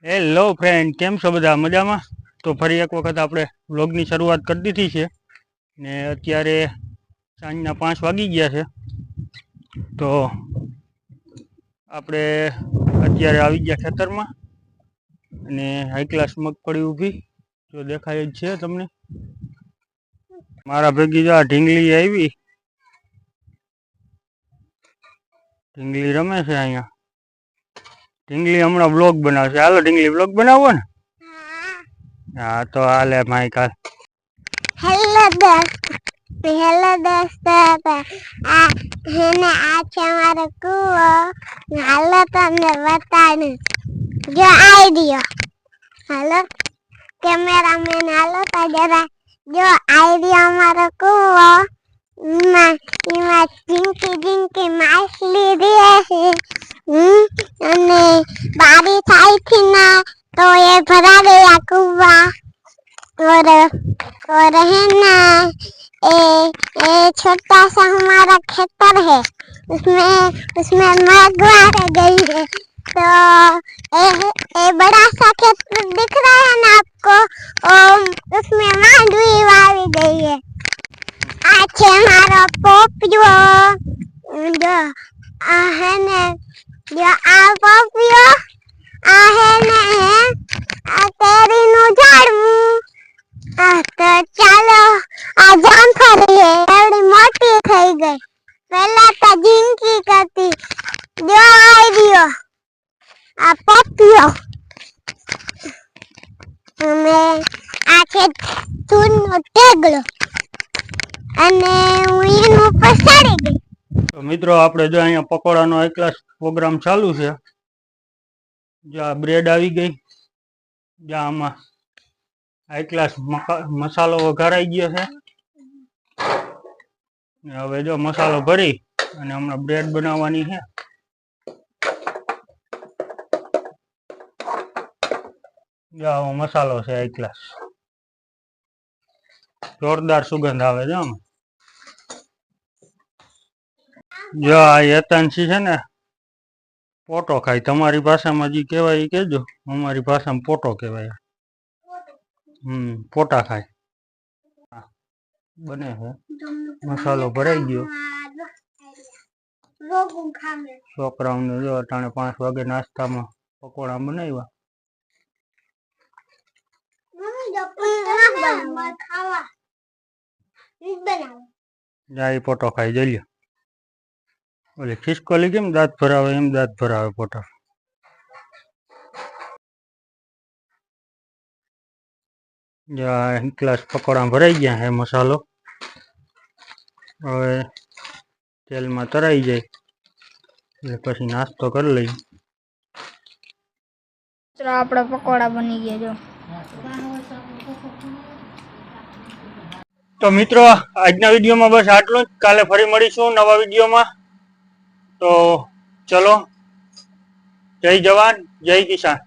Hello friend, કેમ છો બધા? મજામાં? તો ફરી એક વખત આપણે વ્લોગની શરૂઆત કરી દીધી છે ને અત્યારે સાંજના 5 વાગી ગયા છે. તો આપણે અત્યારે આવી ગયા ખેતરમાં અને હાઈ ક્લાસ મગફળી ઊભી જો દેખાય જ છે તમને. મારા ભેગી જો આ ઢીંગલી આવી, ઢીંગલી રમે છે અહીંયા. ઢીંગલી હમણાં બ્લોગ બનાવશે. હાલો ઢીંગલી, બ્લોગ બનાવવો ને? હા તો હાલે માઈક હાલ. હેલો દોસ્તો, આ છે મારો કૂવો. હાલો તમને બતાડું. જો આઈડિયો, હાલો કેમેરામેન, હાલો તો જરા. જો આઈડિયો અમારો કૂવો. એમાં ઝીંકી માછલી રહે છે. અને बारिश आई थी ना तो ये भरा गया कुआं। और है ना ये छोटा सा हमारा खेतर है, उसमें मगवा गई है। तो ये बड़ा सा खेतर दिख रहा है ना आपको, उसमें मांडवी वाली गई है। आज हमारा पोपियो जो है ने, जो आ पोपियो આ હે ને આ કેરીનું ઝાડવું. તો ચાલો, આ જામફળી હે, એવડી મોટી થઈ ગઈ. પહેલા તો ઝીંકી કરતી. જો આઈડિયો, આ પપિયો. અને આ છે સૂરનો ટેગલો. અને હું એનું ઉપર ચડી ગઈ. તો મિત્રો, આપણે જો અહીંયા પકોડાનો હાઈ ક્લાસ પ્રોગ્રામ ચાલુ છે. જો આ બ્રેડ આવી ગઈ. જો આમાં હાઈ ક્લાસ મસાલો વઘારાઈ ગયો છે. હવે જો મસાલો ભરી અને હમણાં બ્રેડ બનાવવાની છે. જો આવો મસાલો છે હાઈ ક્લાસ. જોરદાર સુગંધ આવે છે આમાં. જો આ યતાંશી છે ને પોટો ખાય. તમારી ભાષામાં જે કહેવાય એ કહેજો. અમારી ભાષામાં પોટો કહેવાય. પોટા ખાય. બને છે, મસાલો ભરાઈ ગયો. છોકરાઓને જો અટાણે 5 વાગે નાસ્તામાં પકોડા બનાવ્યા. જાય પોટો ખાઈ જઈએ. ઓલી ખિસકોલી કેમ દાંત ભરાવે એમ દાંત ભરાવે પોટા. ક્લાસ પકોડા ભરાઈ ગયા હે. મસાલો હવે તેલમાં તરાઈ જાય એટલે પછી નાસ્તો કરી લઈએ. આપણા પકોડા બની ગયા. જો તો મિત્રો, આજના વિડીયોમાં બસ આટલું જ. કાલે ફરી મળીશું નવા વિડીયોમાં. તો ચલો, જય જવાન જય કિસાન.